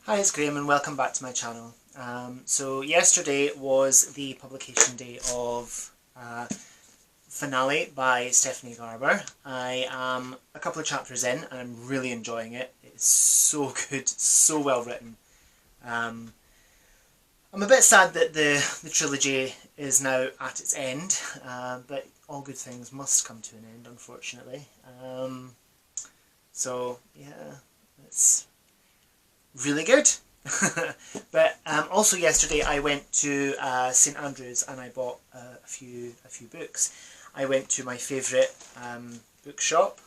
Hi, it's Graham and welcome back to my channel. So yesterday was the publication day of Finale by Stephanie Garber. I am a couple of chapters in and I'm really enjoying it. It's so good, so well written. I'm a bit sad that the trilogy is now at its end, but all good things must come to an end, unfortunately. So yeah, it's really good. But also yesterday I went to St Andrews and I bought a few books. I went to my favourite bookshop,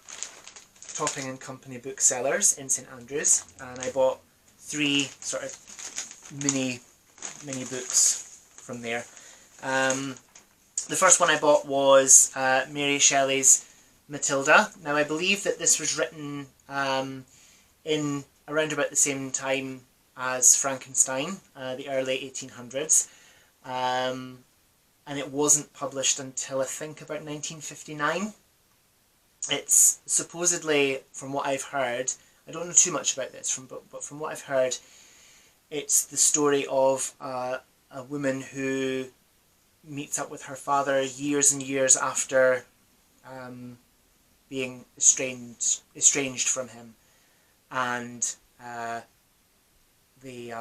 Topping and Company Booksellers in St Andrews, and I bought 3 sort of mini books from there. The first one I bought was Mary Shelley's Matilda. Now I believe that this was written in around about the same time as Frankenstein, the early 1800s, and it wasn't published until I think about 1959. It's supposedly, from what I've heard, I don't know too much about this, but from what I've heard, it's the story of a woman who meets up with her father years and years after being estranged from him, and they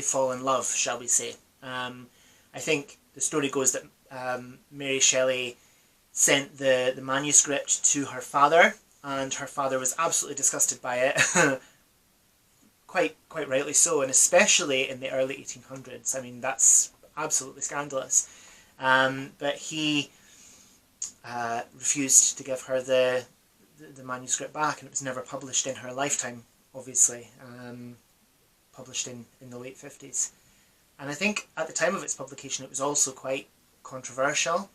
fall in love, shall we say. I think the story goes that Mary Shelley sent the manuscript to her father, and her father was absolutely disgusted by it. quite rightly so, and especially in the early 1800s. I mean, that's absolutely scandalous. But he refused to give her the manuscript back, and it was never published in her lifetime, obviously. Published in the late 50s. And I think at the time of its publication it was also quite controversial.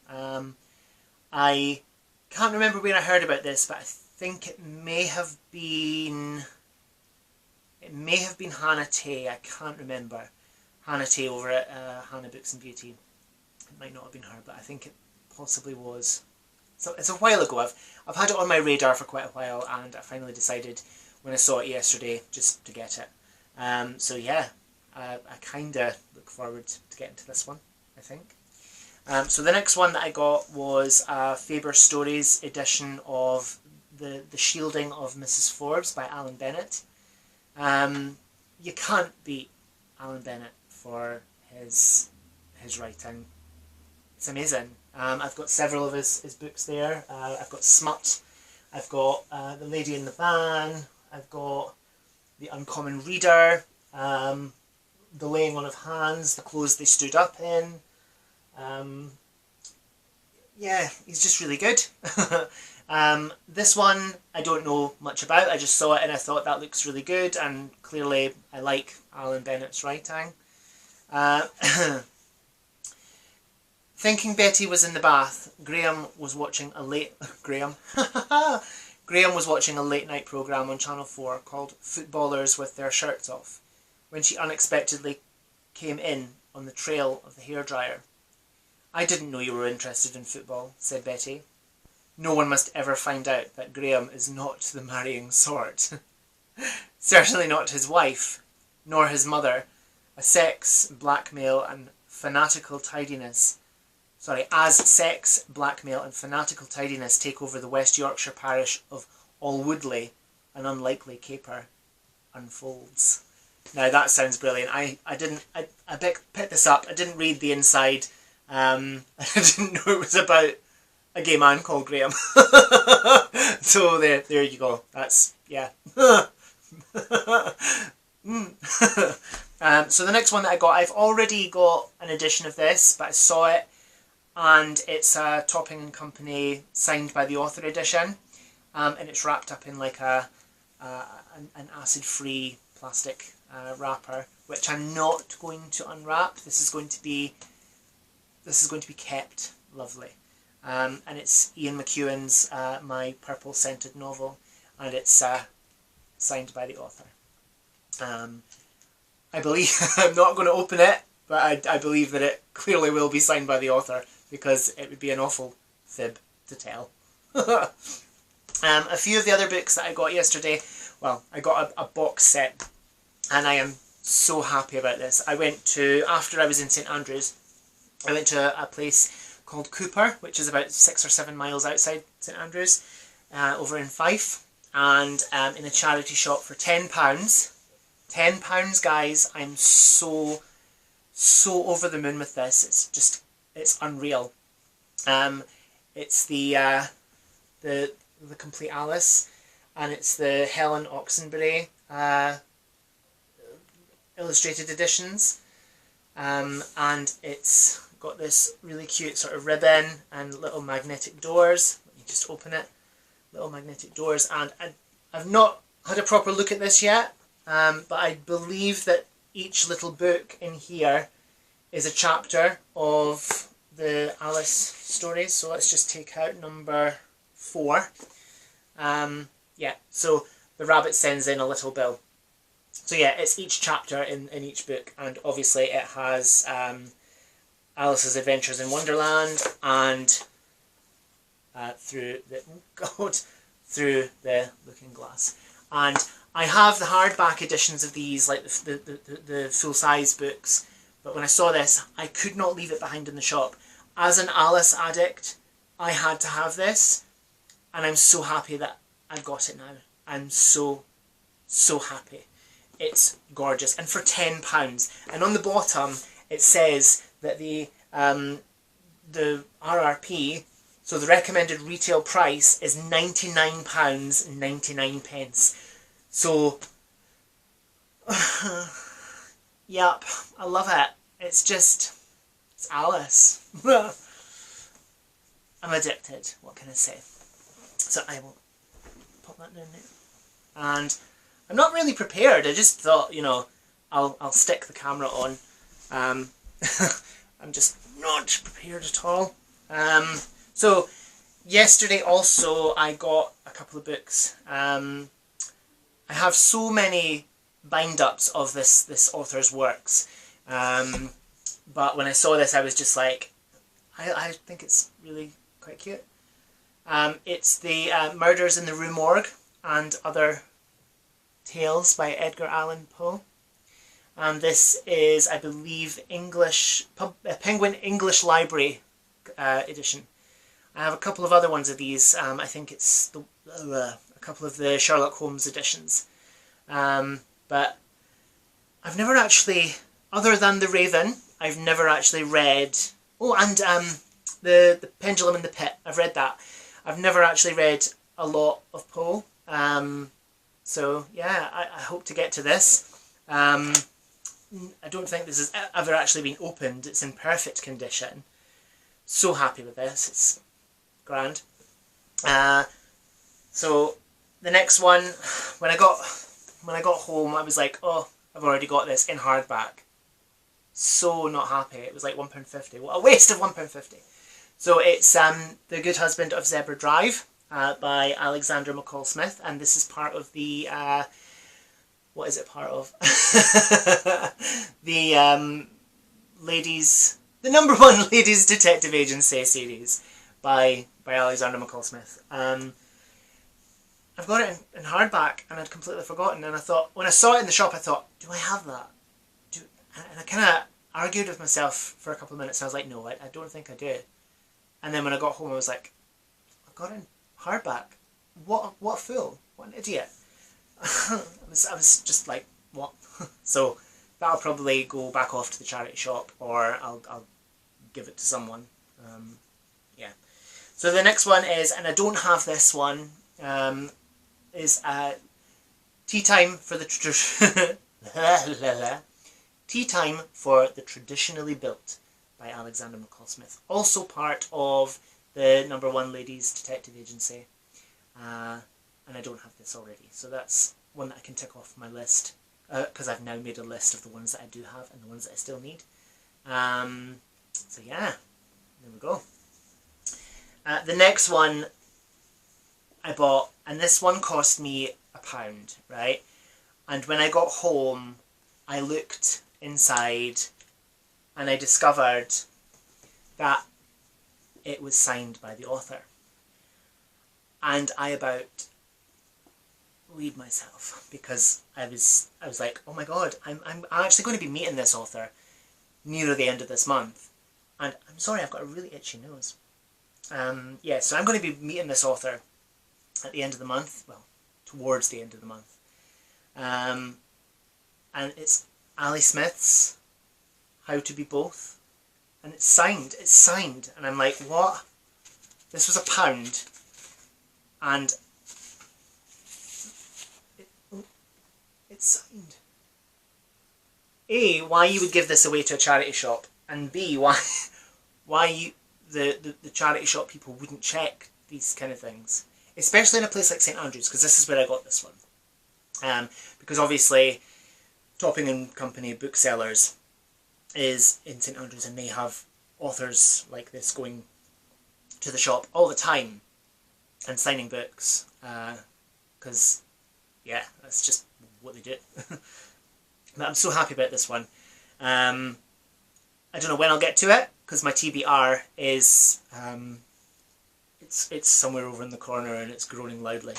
I can't remember where I heard about this, but I think it may have been Hannah Tay. I can't remember. Hannah Tay over at Hannah Books and Beauty. It might not have been her, but I think it possibly was. So it's a while ago. I've had it on my radar for quite a while, and I finally decided when I saw it yesterday just to get it. So yeah, I kind of look forward to getting to this one, I think. So the next one that I got was Faber Stories edition of the Shielding of Mrs. Forbes by Allan Bennett. You can't beat Allan Bennett for his writing. It's amazing. I've got several of his books there. I've got Smut, I've got The Lady in the Van, I've got The Uncommon Reader, The Laying On of Hands, The Clothes They Stood Up In. Yeah, he's just really good. This one I don't know much about. I just saw it and I thought that looks really good, and clearly I like Allan Bennett's writing. Thinking Betty was in the bath, Graham was watching a late night programme on Channel 4 called Footballers with Their Shirts Off, when she unexpectedly came in on the trail of the hairdryer. "I didn't know you were interested in football," said Betty. No one must ever find out that Graham is not the marrying sort. Certainly not his wife, nor his mother. As sex, blackmail and fanatical tidiness take over the West Yorkshire parish of Alwoodley, an unlikely caper unfolds. Now that sounds brilliant. I picked this up. I didn't read the inside. I didn't know it was about a gay man called Graham. So there you go. That's, yeah. So the next one that I got, I've already got an edition of this, but I saw it, and it's a Topping and Company signed by the author edition, and it's wrapped up in like an acid-free plastic wrapper, which I'm not going to unwrap. This is going to be kept lovely, and it's Ian McEwan's My Purple Scented Novel, and it's signed by the author. I believe I'm not going to open it, but I believe that it clearly will be signed by the author, because it would be an awful fib to tell. A few of the other books that I got yesterday well, I got a box set, and I am so happy about this. I went to, after I was in St Andrews, I went to a place called Cooper, which is about 6 or 7 miles outside St Andrews, over in Fife, and in a charity shop for £10. £10, guys. I'm so over the moon with this. It's unreal. It's the complete Alice, and it's the Helen Oxenbury illustrated editions, and it's got this really cute sort of ribbon and little magnetic doors. Let me just open it. Little magnetic doors, and I've not had a proper look at this yet, but I believe that each little book in here is a chapter of the Alice stories. So let's just take out number 4. Yeah, so the rabbit sends in a little bill. So yeah, it's each chapter in each book, and obviously it has Alice's Adventures in Wonderland and through the Looking Glass. And I have the hardback editions of these, like the full-size books, but when I saw this, I could not leave it behind in the shop. As an Alice addict, I had to have this, and I'm so happy that I've got it now. I'm so happy. It's gorgeous, and for £10. And on the bottom it says that the RRP, so the recommended retail price, is £99.99. So, yep, I love it. It's Alice. I'm addicted, what can I say? So I will pop that down there. And I'm not really prepared. I just thought, you know, I'll stick the camera on. I'm just not prepared at all. So yesterday also I got a couple of books. I have so many bind-ups of this author's works, but when I saw this I was just like, I think it's really quite cute. It's the Murders in the Rue Morgue and Other Tales by Edgar Allan Poe. And this is, I believe, Penguin English Library edition. I have a couple of other ones of these. I think it's a couple of the Sherlock Holmes editions. But I've never actually, other than The Raven, I've never actually read... Oh, and the Pendulum in the Pit. I've read that. I've never actually read a lot of Poe. So, yeah, I hope to get to this. I don't think this has ever actually been opened. It's in perfect condition. So happy with this. It's grand. So the next one, when I got home, I was like, oh, I've already got this in hardback. So not happy. It was like £1.50. What a waste of £1.50. So it's The Good Husband of Zebra Drive by Alexander McCall Smith, and this is part of the what is it part of? The #1 ladies detective agency series by Alexander McCall Smith. I've got it in hardback, and I'd completely forgotten. And I thought, when I saw it in the shop, I thought, do I have that? And I kind of argued with myself for a couple of minutes. And I was like, no, I don't think I do. And then when I got home, I was like, I got it in hardback. What a fool! What an idiot! I was just like, what? So that'll probably go back off to the charity shop, or I'll give it to someone. Yeah. So the next one is, and I don't have this one, is Tea Time for the Tea Time for the Traditionally Built by Alexander McCall Smith. Also part of the #1 ladies detective agency. And I don't have this already, so that's one that I can tick off my list, because I've now made a list of the ones that I do have and the ones that I still need. So yeah, there we go. The next one I bought, and this one cost me £1, right? And when I got home, I looked inside and I discovered that it was signed by the author. And I about believe myself, because I was like, oh my god, I'm actually going to be meeting this author near the end of this month, and I'm sorry, I've got a really itchy nose. Yeah, so I'm going to be meeting this author at the end of the month, well, towards the end of the month, and it's Ali Smith's How to Be Both, and it's signed, and I'm like, what? This was £1, and it's signed. A, why you would give this away to a charity shop, and B, why the charity shop people wouldn't check these kind of things, especially in a place like St Andrews, because this is where I got this one. Because obviously Topping and Company booksellers is in St Andrews, and they have authors like this going to the shop all the time and signing books, because yeah, that's just what they do. But I'm so happy about this one. I don't know when I'll get to it, because my TBR is it's somewhere over in the corner and it's groaning loudly.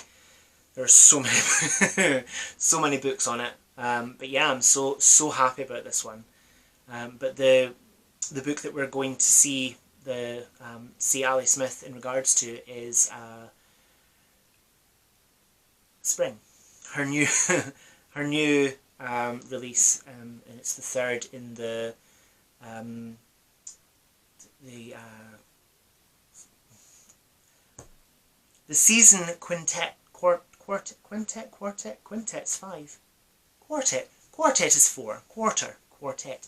There are so many so many books on it. But yeah, I'm so happy about this one. But the book that we're going to see Ali Smith in regards to is Spring, her new her new release, and it's the third in the season quintet. Quintet's 5. Quartet is 4. Quartet.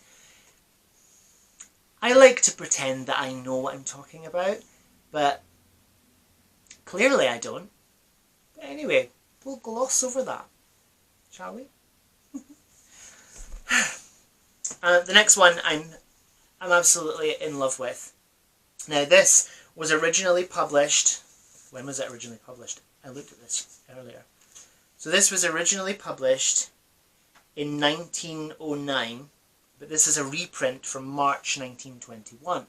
I like to pretend that I know what I'm talking about, but clearly I don't. But anyway, we'll gloss over that, shall we? The next one I'm absolutely in love with. Now, this was originally published. When was it originally published? I looked at this earlier. So this was originally published in 1909, but this is a reprint from March 1921.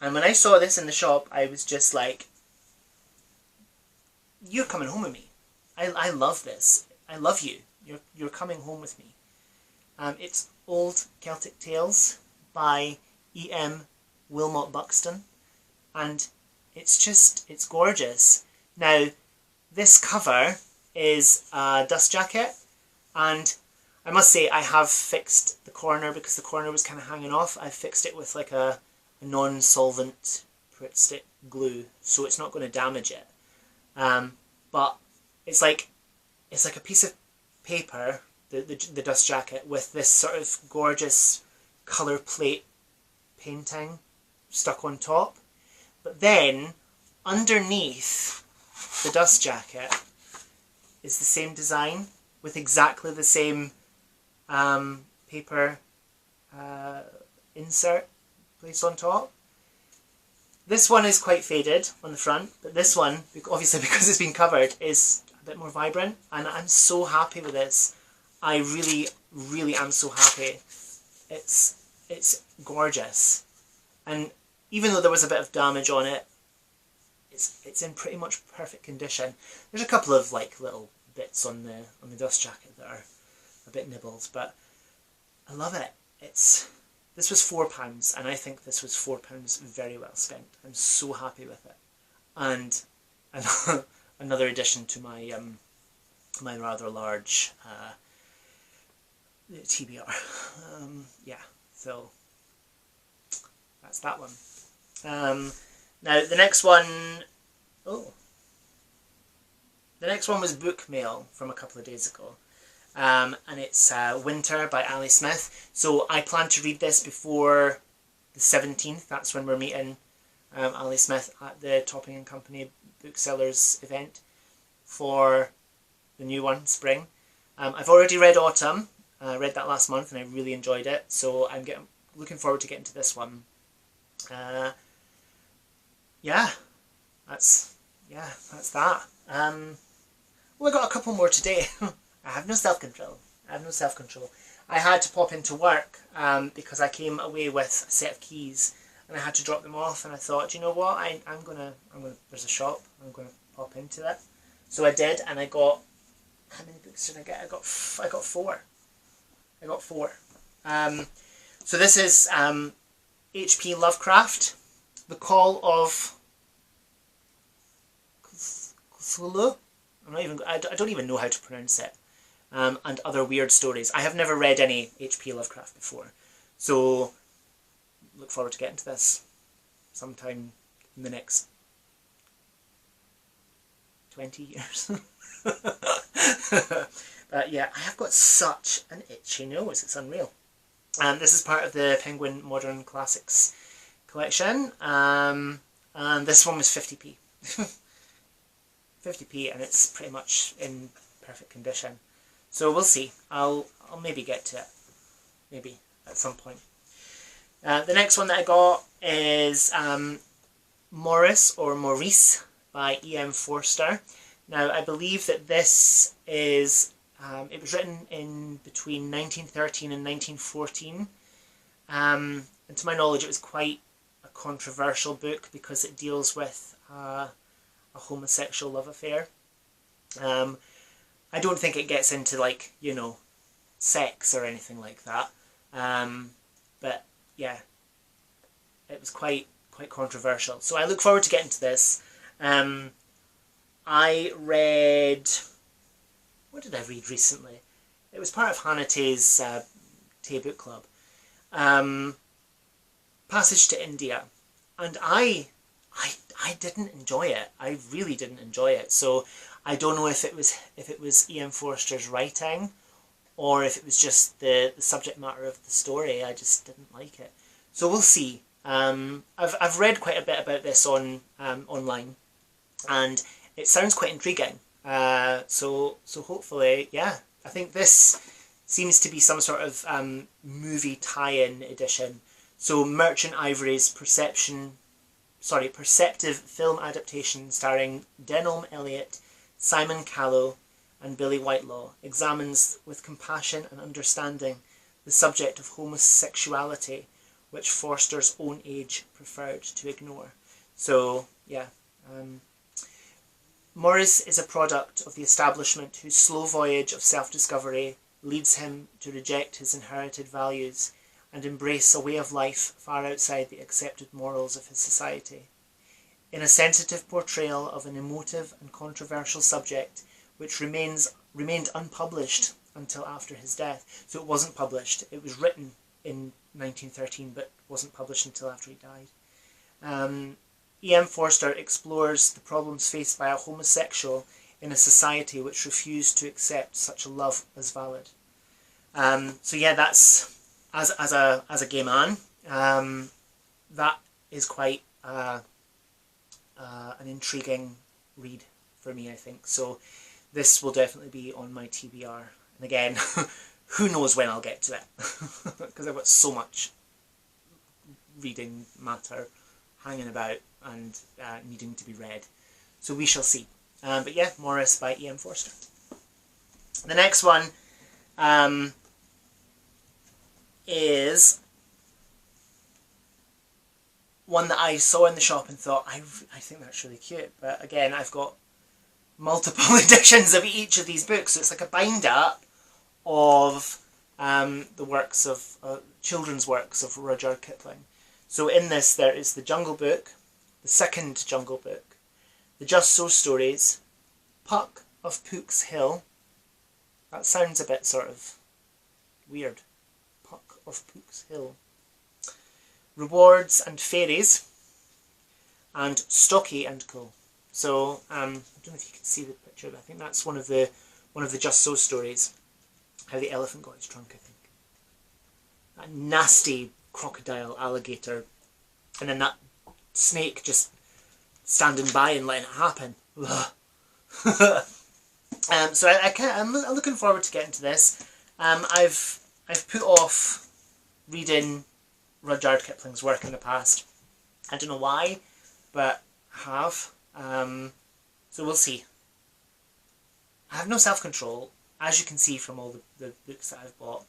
And when I saw this in the shop, I was just like, you're coming home with me. I love this. I love you. You're coming home with me. It's Old Celtic Tales by E.M. Wilmot Buxton, and it's gorgeous. Now, this cover is a dust jacket, and I must say I have fixed the corner, because the corner was kind of hanging off. I fixed it with like a non-solvent Pritt stick glue, so it's not going to damage it. But it's like a piece of paper, the dust jacket, with this sort of gorgeous colour plate painting stuck on top. But then underneath the dust jacket is the same design with exactly the same paper insert placed on top. This one is quite faded on the front, but this one, obviously because it's been covered, is a bit more vibrant, and I'm so happy with this. I really, really am so happy. It's gorgeous, and even though there was a bit of damage on it, it's in pretty much perfect condition. There's a couple of like little bits on the dust jacket that are a bit nibbled, but I love it. This was £4, and I think this was £4 very well spent. I'm so happy with it, and another addition to my my rather large TBR. Yeah, so that's that one. Now the next one, the next one was Book Mail from a couple of days ago, and it's Winter by Ali Smith. So I plan to read this before the 17th. That's when we're meeting Ali Smith at the Topping and Company Booksellers event for the new one, Spring. I've already read Autumn. I read that last month and I really enjoyed it, so I'm looking forward to getting to this one. Yeah, that's that. Well, I got a couple more today. I have no self-control. I had to pop into work because I came away with a set of keys and I had to drop them off, and I thought, you know what, I'm gonna there's a shop, I'm gonna pop into it. So I did, and I got how many books did I get? I got four. I got four. So this is H.P. Lovecraft, The Call of Cthulhu. I don't even know how to pronounce it. And Other Weird Stories. I have never read any H.P. Lovecraft before, so look forward to getting to this sometime in the next 20 years. But yeah, I have got such an itchy nose, it's unreal. This is part of the Penguin Modern Classics collection, and this one was 50p. 50p, and it's pretty much in perfect condition. So we'll see. I'll maybe get to it, maybe at some point. The next one that I got is Maurice or Maurice by E.M. Forster. Now I believe that this is it was written in between 1913 and 1914, and to my knowledge it was quite a controversial book because it deals with a homosexual love affair. I don't think it gets into, like, you know, sex or anything like that, but yeah, it was quite controversial. So I look forward to getting to this. I read... What did I read recently? It was part of Hannah Tay's Tay Book Club. Passage to India. And I didn't enjoy it. I really didn't enjoy it. So I don't know if it was E.M. Forster's writing or if it was just the subject matter of the story. I just didn't like it. So we'll see. I've read quite a bit about this on online, and it sounds quite intriguing. So hopefully, yeah. I think this seems to be some sort of movie tie-in edition. So Merchant Ivory's perceptive film adaptation starring Denholm Elliott, Simon Callow and Billy Whitelaw examines with compassion and understanding the subject of homosexuality, which Forster's own age preferred to ignore. So, yeah. Maurice is a product of the establishment whose slow voyage of self-discovery leads him to reject his inherited values and embrace a way of life far outside the accepted morals of his society. In a sensitive portrayal of an emotive and controversial subject which remained unpublished until after his death. So it wasn't published. It was written in 1913 but wasn't published until after he died. E.M. Forster explores the problems faced by a homosexual in a society which refused to accept such a love as valid. So yeah, that's as a gay man, that is quite an intriguing read for me, I think. So this will definitely be on my TBR. And again, who knows when I'll get to it, because I've got so much reading matter hanging about and needing to be read. So we shall see. But yeah, Maurice by E.M. Forster. The next one is one that I saw in the shop and thought, I think that's really cute. But again, I've got multiple editions of each of these books, so it's like a bind-up of the works of children's works of Rudyard Kipling. So in this there is the Jungle Book, the second Jungle Book, the Just So stories, Puck of Pook's Hill. That sounds a bit sort of weird. Puck of Pook's Hill. Rewards and Fairies, and Stocky and Co. So I don't know if you can see the picture, but I think that's one of the Just So stories. How the elephant got his trunk, I think. That nasty crocodile, alligator, and then that snake just standing by and letting it happen. So I'm looking forward to getting to this. I've put off reading Rudyard Kipling's work in the past. I don't know why, but I have. So we'll see. I have no self-control, as you can see from all the books that I've bought.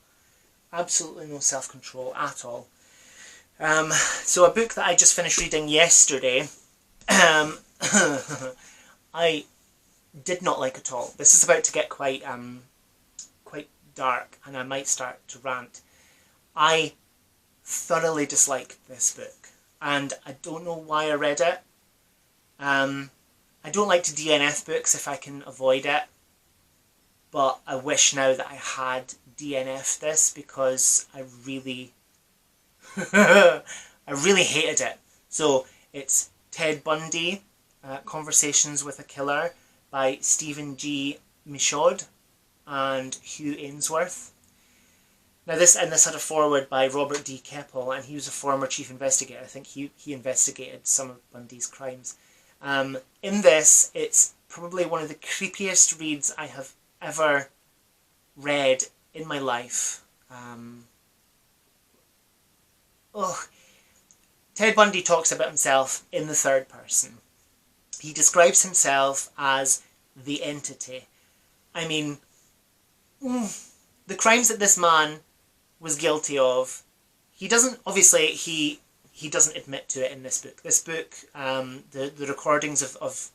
Absolutely no self-control at all. So a book that I just finished reading yesterday, I did not like at all. This is about to get quite dark, and I might start to rant. I thoroughly disliked this book, and I don't know why I read it. I don't like to DNF books if I can avoid it, but I wish now that I had DNF'd this, because I really I really hated it. So it's Ted Bundy, Conversations with a Killer, by Stephen G. Michaud and Hugh Ainsworth. Now this had a foreword by Robert D. Keppel, and he was a former chief investigator. I think he investigated some of Bundy's crimes. In this, it's probably one of the creepiest reads I have ever read in my life. Ted Bundy talks about himself in the third person. He describes himself as the entity. I mean, the crimes that this man was guilty of, he doesn't admit to it in this book. This book, the recordings of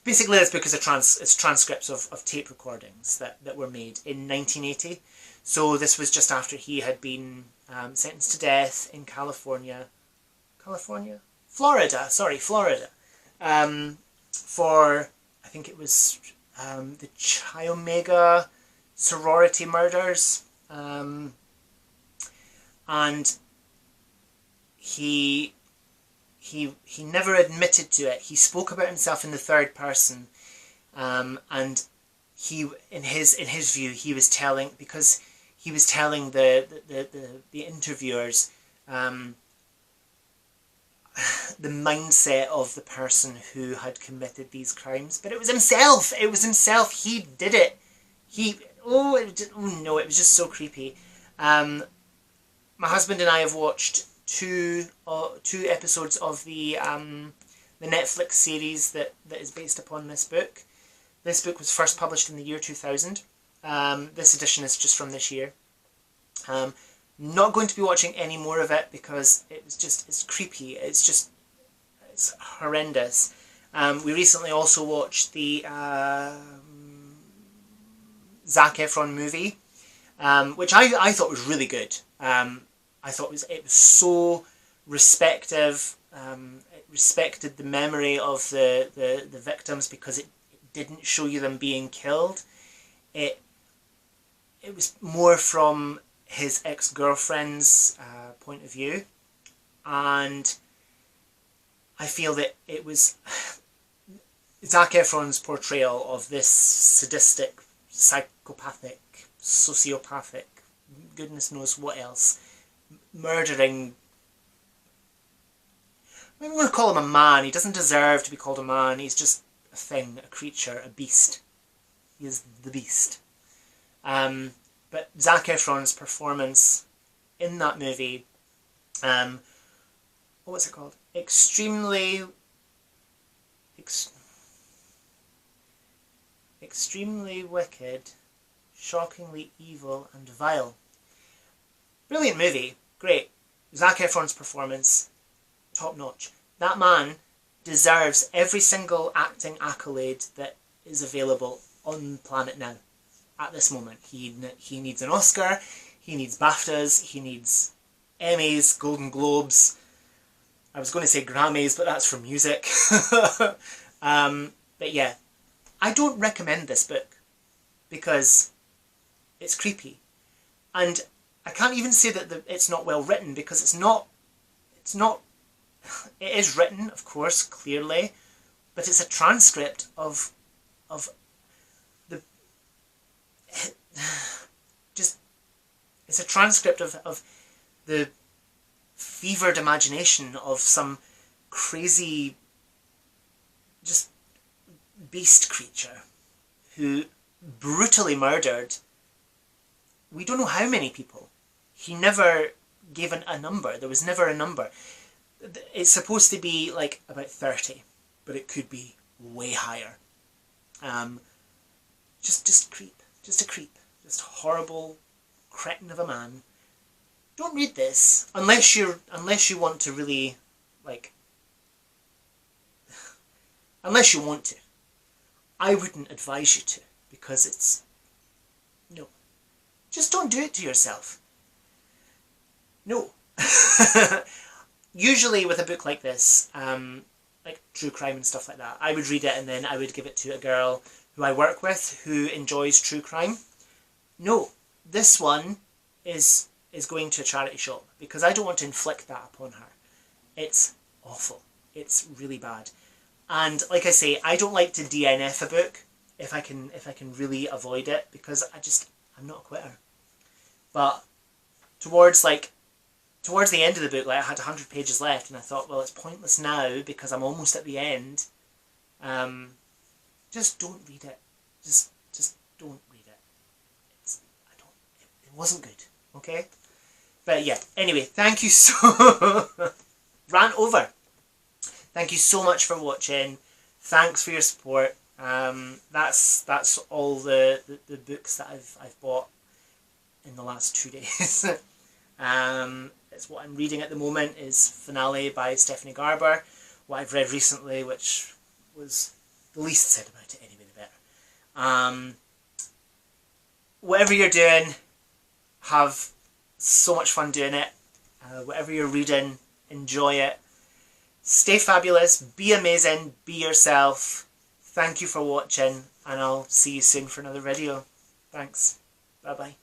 basically this book is it's transcripts of tape recordings that were made in 1980. So this was just after he had been sentenced to death in Florida, for, I think it was the Chi Omega sorority murders, and he never admitted to it. He spoke about himself in the third person, and he, in his view, he was telling the interviewers the mindset of the person who had committed these crimes. But it was himself. He did it. It was just so creepy. My husband and I have watched two episodes of the Netflix series that is based upon this book. This book was first published in the year 2000. This edition is just from this year. Not going to be watching any more of it because it's creepy. It's horrendous. We recently also watched the Zac Efron movie, which I thought was really good. I thought it was so respective. It respected the memory of the victims because it didn't show you them being killed. It was more from his ex-girlfriend's point of view, and I feel that it was Zac Efron's portrayal of this sadistic, psychopathic, sociopathic, goodness knows what else, murdering, I'm going to call him a man. He doesn't deserve to be called a man. He's just a thing, a creature, a beast. He is the beast. But Zac Efron's performance in that movie, what was it called? Extremely wicked, shockingly evil and vile. Brilliant movie, great. Zac Efron's performance, top notch. That man deserves every single acting accolade that is available on planet now. At this moment, he needs an Oscar, he needs BAFTAs, he needs Emmys, Golden Globes. I was going to say Grammys, but that's for music. But yeah, I don't recommend this book because it's creepy, and I can't even say that it's not well written, because it's not. It is written, of course, clearly, but it's a transcript of it's a transcript of the fevered imagination of some crazy just beast creature who brutally murdered, we don't know how many people. He never gave a number. There was never a number. It's supposed to be like about 30, but it could be way higher. Just creep. Just a creep. Just horrible cretin of a man. Don't read this unless you want to really, like, unless you want to. I wouldn't advise you to, because it's, no. Just don't do it to yourself. No. Usually with a book like this, like true crime and stuff like that, I would read it and then I would give it to a girl who I work with who enjoys true crime. No, this one is going to a charity shop because I don't want to inflict that upon her. It's awful. It's really bad. And like I say, I don't like to DNF a book if I can really avoid it, because I'm not a quitter. But towards the end of the book, like I had 100 pages left, and I thought, well, it's pointless now because I'm almost at the end. Just don't read it. Just don't read it. It wasn't good. Okay. But yeah. Anyway, thank you so. Rant over. Thank you so much for watching. Thanks for your support. That's all the books that I've bought in the last 2 days. It's what I'm reading at the moment is Finale by Stephanie Garber. What I've read recently, which was the least said about it anyway, the better. Whatever you're doing, have so much fun doing it. Whatever you're reading, enjoy it. Stay fabulous, be amazing, be yourself. Thank you for watching, and I'll see you soon for another video. Thanks. Bye bye.